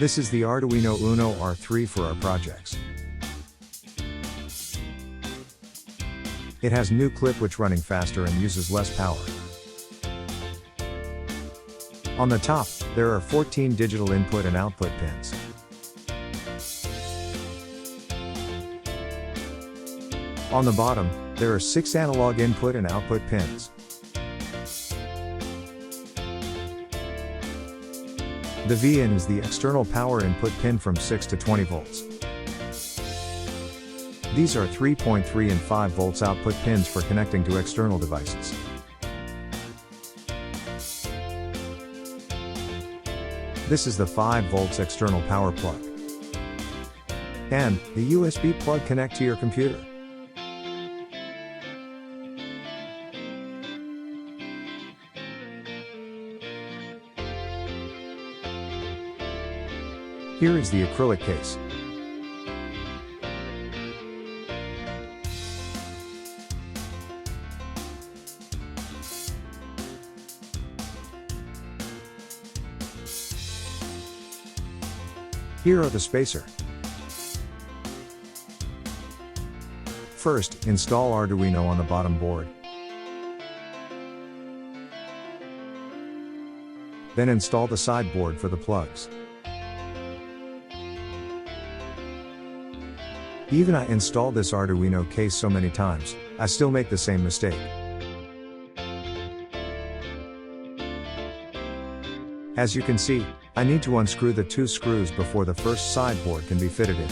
This is the Arduino Uno R3 for our projects. It has new clip which running faster and uses less power. On the top, there are 14 digital input and output pins. On the bottom, there are 6 analog input and output pins. The V-in is the external power input pin from 6 to 20 volts. These are 3.3 and 5 volts output pins for connecting to external devices. This is the 5 volts external power plug. And the USB plug connect to your computer. Here is the acrylic case. Here are the spacer. First, install Arduino on the bottom board. Then install the side board for the plugs. Even I installed this Arduino case so many times, I still make the same mistake. As you can see, I need to unscrew the 2 screws before the first side board can be fitted in.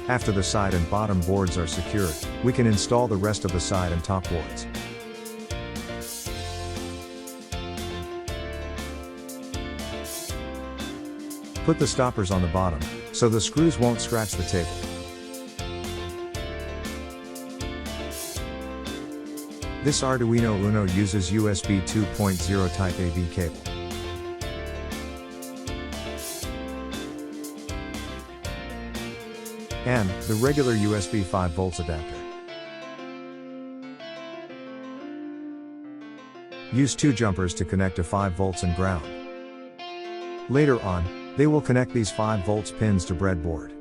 After the side and bottom boards are secured, we can install the rest of the side and top boards. Put the stoppers on the bottom, so the screws won't scratch the table. This Arduino Uno uses USB 2.0 Type AB cable. And the regular USB 5 volts adapter. Use 2 jumpers to connect to 5 volts and ground. Later on, they will connect these 5 volts pins to breadboard.